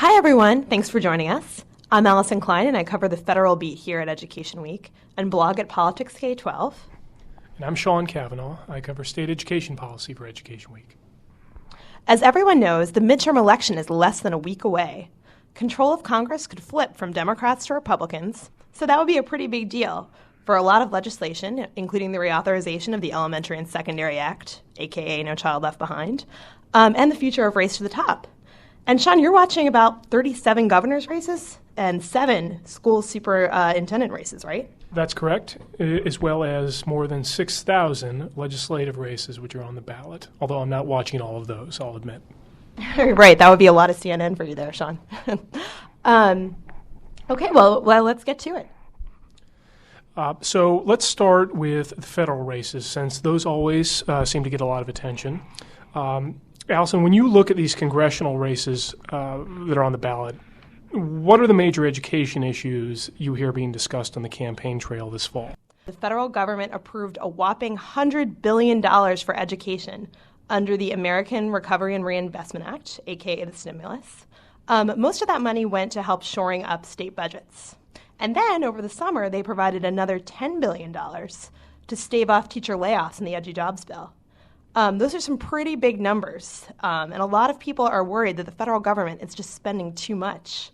Hi, everyone. Thanks for joining us. I'm Alyson Klein, and I cover the federal beat here at Education Week and blog at Politics K-12. And I'm Cavanagh. I cover state education policy for Education Week. As everyone knows, the midterm election is less than a week away. Control of Congress could flip from Democrats to Republicans, so that would be a pretty big deal for a lot of legislation, including the reauthorization of the Elementary and Secondary Act, aka No Child Left Behind, and the future of Race to the Top. And Sean, you're watching about 37 governor's races and 7 school superintendent races, right? That's correct, as well as more than 6,000 legislative races which are on the ballot, although I'm not watching all of those, I'll admit. Right, that would be a lot of CNN for you there, Sean. Okay, well, let's get to it. So let's start with the federal races, since those always seem to get a lot of attention. Alyson, when you look at these congressional races that are on the ballot, what are the major education issues you hear being discussed on the campaign trail this fall? The federal government approved a whopping $100 billion for education under the American Recovery and Reinvestment Act, aka the stimulus. Most of that money went to help shoring up state budgets. And then over the summer, they provided another $10 billion to stave off teacher layoffs in the Edgy Jobs bill. Those are some pretty big numbers, and a lot of people are worried that the federal government is just spending too much.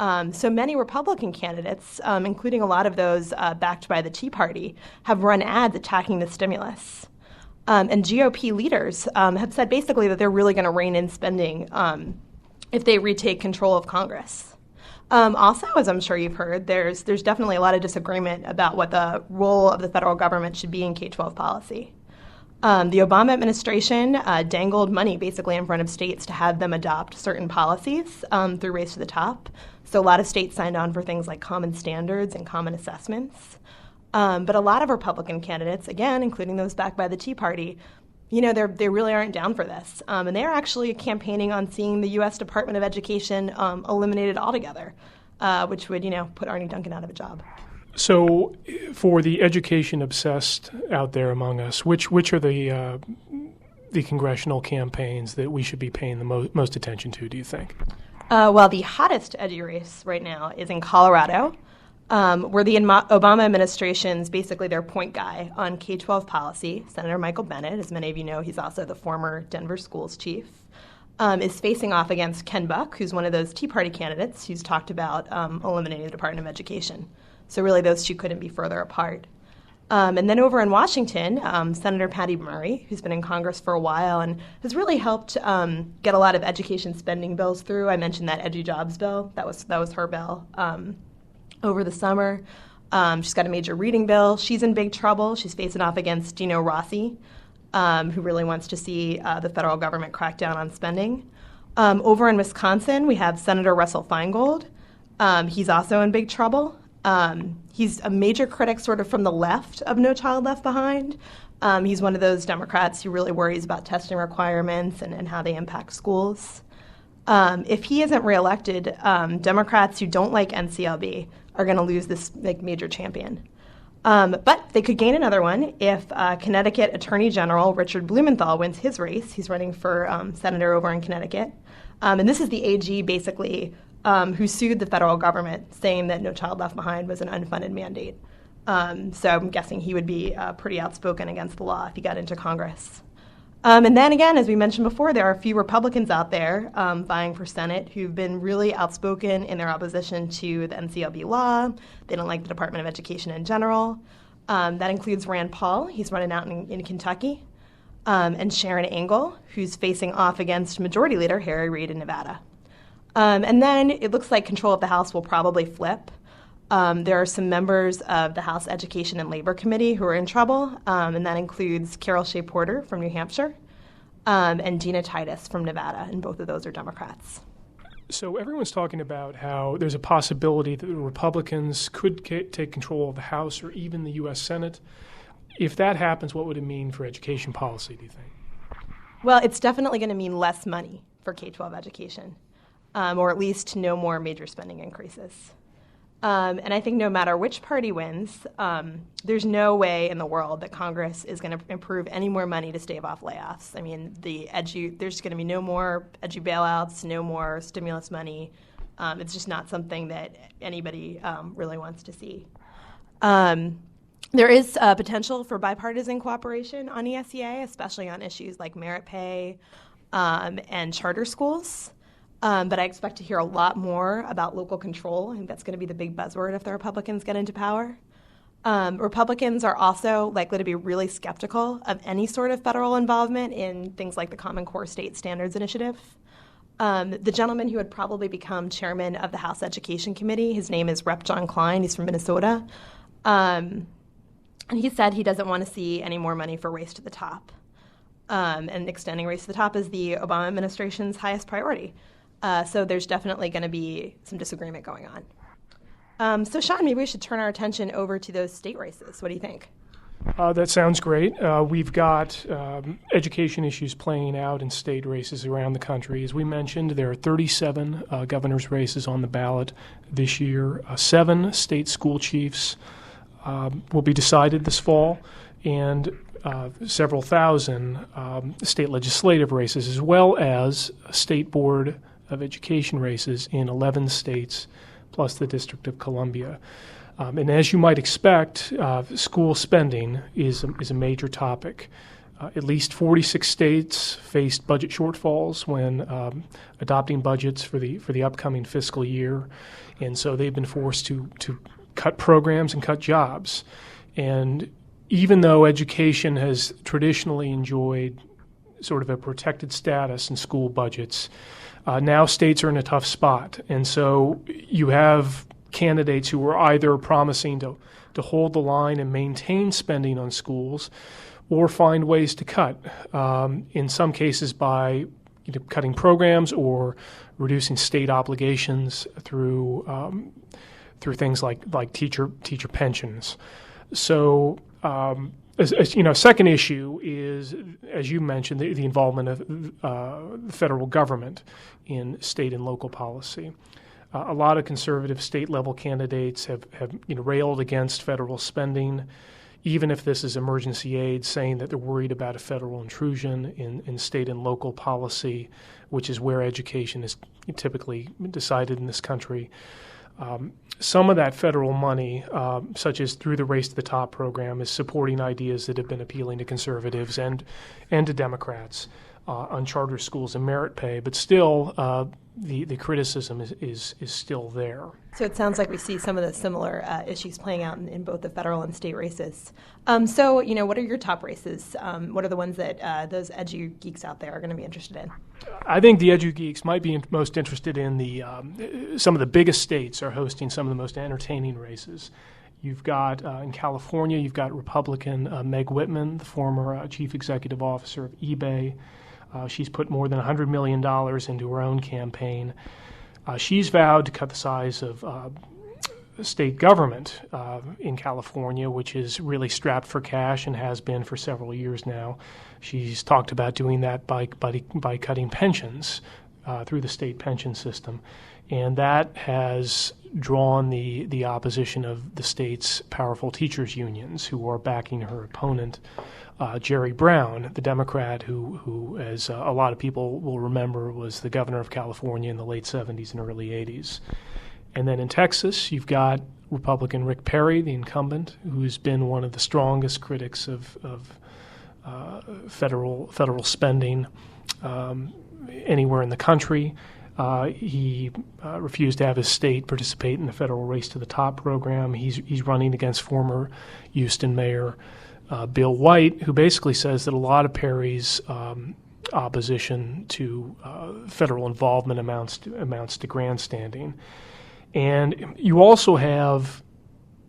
So many Republican candidates, including a lot of those backed by the Tea Party, have run ads attacking the stimulus. And GOP leaders have said basically that they're really going to rein in spending if they retake control of Congress. Also, as I'm sure you've heard, there's definitely a lot of disagreement about what the role of the federal government should be in K-12 policy. The Obama administration dangled money basically in front of states to have them adopt certain policies through Race to the Top. So a lot of states signed on for things like common standards and common assessments. But a lot of Republican candidates, again, including those backed by the Tea Party, they really aren't down for this. And they're actually campaigning on seeing the U.S. Department of Education eliminated altogether, which would, put Arne Duncan out of a job. So for the education-obsessed out there among us, which are the congressional campaigns that we should be paying the most attention to, do you think? Well, the hottest edu race right now is in Colorado, where the Obama administration's basically their point guy on K-12 policy, Senator Michael Bennet, as many of you know, he's also the former Denver schools chief, is facing off against Ken Buck, who's one of those Tea Party candidates who's talked about eliminating the Department of Education. So really those two couldn't be further apart. And then over in Washington, Senator Patty Murray, who's been in Congress for a while and has really helped get a lot of education spending bills through. I mentioned that Edgy Jobs bill. That was her bill over the summer. She's got a major reading bill. She's in big trouble. She's facing off against Dino Rossi, who really wants to see the federal government crack down on spending. Over in Wisconsin, we have Senator Russell Feingold. He's also in big trouble. He's a major critic sort of from the left of No Child Left Behind. He's one of those Democrats who really worries about testing requirements and how they impact schools. If he isn't reelected, Democrats who don't like NCLB are going to lose this major champion. But they could gain another one if Connecticut Attorney General Richard Blumenthal wins his race. He's running for senator over in Connecticut. And this is the AG basically who sued the federal government, saying that No Child Left Behind was an unfunded mandate. So I'm guessing he would be pretty outspoken against the law if he got into Congress. And then again, as we mentioned before, there are a few Republicans out there vying for Senate who've been really outspoken in their opposition to the NCLB law. They don't like the Department of Education in general. That includes Rand Paul. He's running out in Kentucky. And Sharon Angle, who's facing off against Majority Leader Harry Reid in Nevada. And then it looks like control of the House will probably flip. There are some members of the House Education and Labor Committee who are in trouble, and that includes Carol Shea Porter from New Hampshire and Dina Titus from Nevada, and both of those are Democrats. So everyone's talking about how there's a possibility that the Republicans could take control of the House or even the U.S. Senate. If that happens, what would it mean for education policy, do you think? Well, it's definitely going to mean less money for K-12 education, or at least no more major spending increases. And I think no matter which party wins, there's no way in the world that Congress is going to approve any more money to stave off layoffs. I mean, there's going to be no more edu bailouts, no more stimulus money. It's just not something that anybody really wants to see. There is potential for bipartisan cooperation on ESEA, especially on issues like merit pay and charter schools. But I expect to hear a lot more about local control. I think that's going to be the big buzzword if the Republicans get into power. Republicans are also likely to be really skeptical of any sort of federal involvement in things like the Common Core State Standards Initiative. The gentleman who would probably become chairman of the House Education Committee, his name is Rep. John Klein. He's from Minnesota. And he said he doesn't want to see any more money for Race to the Top. And extending Race to the Top is the Obama administration's highest priority. So there's definitely going to be some disagreement going on. So Sean, maybe we should turn our attention over to those state races. What do you think? That sounds great. We've got education issues playing out in state races around the country. As we mentioned, there are 37 governor's races on the ballot this year. 7 state school chiefs will be decided this fall, and several thousand state legislative races, as well as a state board of education races in 11 states, plus the District of Columbia. And as you might expect, school spending is a major topic. At least 46 states faced budget shortfalls when adopting budgets for the upcoming fiscal year, and so they've been forced to cut programs and cut jobs. And even though education has traditionally enjoyed sort of a protected status in school budgets, now states are in a tough spot. And so you have candidates who are either promising to hold the line and maintain spending on schools or find ways to cut, in some cases by cutting programs or reducing state obligations through things like teacher pensions. So, second issue is, as you mentioned, the involvement of the federal government in state and local policy. A lot of conservative state-level candidates have railed against federal spending, even if this is emergency aid, saying that they're worried about a federal intrusion in state and local policy, which is where education is typically decided in this country. Some of that federal money, such as through the Race to the Top program, is supporting ideas that have been appealing to conservatives and to Democrats on charter schools and merit pay, but still the criticism is still there. So it sounds like we see some of the similar issues playing out in both the federal and state races. So, what are your top races? What are the ones that those edu geeks out there are going to be interested in? I think the edu geeks might be most interested in some of the biggest states are hosting some of the most entertaining races. You've got, in California, you've got Republican Meg Whitman, the former chief executive officer of eBay. She's put more than $100 million into her own campaign. She's vowed to cut the size of state government in California, which is really strapped for cash and has been for several years now. She's talked about doing that by cutting pensions through the state pension system. And that has drawn the opposition of the state's powerful teachers' unions, who are backing her opponent, Jerry Brown, the Democrat who, as a lot of people will remember, was the governor of California in the late 70s and early 80s. And then in Texas, you've got Republican Rick Perry, the incumbent, who's been one of the strongest critics of federal spending anywhere in the country. He refused to have his state participate in the federal Race to the Top program. He's running against former Houston Mayor Bill White, who basically says that a lot of Perry's opposition to federal involvement amounts to grandstanding. And you also have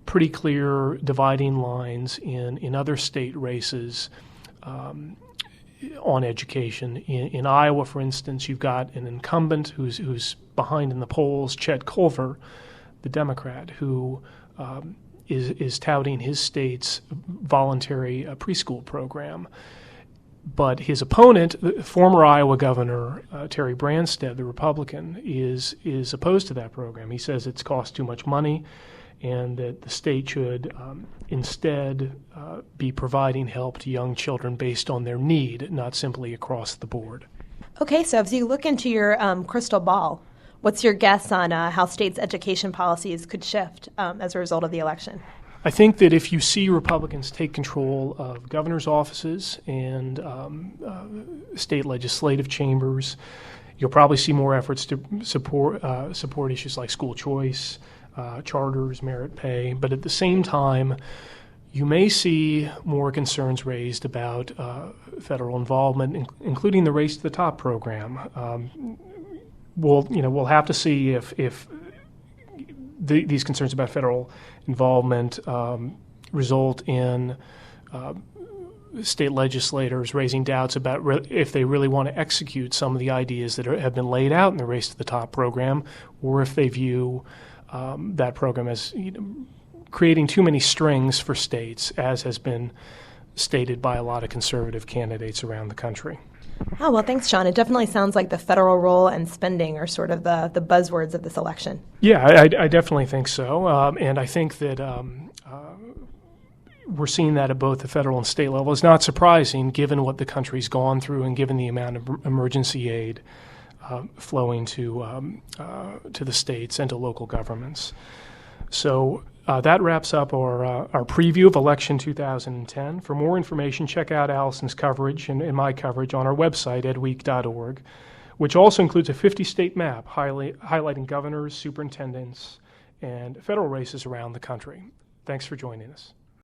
pretty clear dividing lines in other state races on education. In Iowa, for instance, you've got an incumbent who's behind in the polls, Chet Culver, the Democrat, who is touting his state's voluntary preschool program. But his opponent, the former Iowa Governor Terry Branstad, the Republican, is opposed to that program. He says it's cost too much money and that the state should instead be providing help to young children based on their need, not simply across the board. Okay, so as you look into your crystal ball, what's your guess on how states' education policies could shift as a result of the election? I think that if you see Republicans take control of governor's offices and state legislative chambers, you'll probably see more efforts to support issues like school choice, charters, merit pay. But at the same time, you may see more concerns raised about federal involvement, including the Race to the Top program. We'll have to see if these concerns about federal involvement result in state legislators raising doubts about if they really want to execute some of the ideas that have been laid out in the Race to the Top program, or if they view that program as creating too many strings for states, as has been stated by a lot of conservative candidates around the country. Oh, well, thanks, Sean. It definitely sounds like the federal role and spending are sort of the buzzwords of this election. Yeah, I definitely think so. And I think that we're seeing that at both the federal and state level. It's not surprising given what the country's gone through and given the amount of emergency aid flowing to the states and to local governments. So that wraps up our preview of election 2010. For more information, check out Alyson's coverage and my coverage on our website, edweek.org, which also includes a 50-state map highlighting governors, superintendents, and federal races around the country. Thanks for joining us.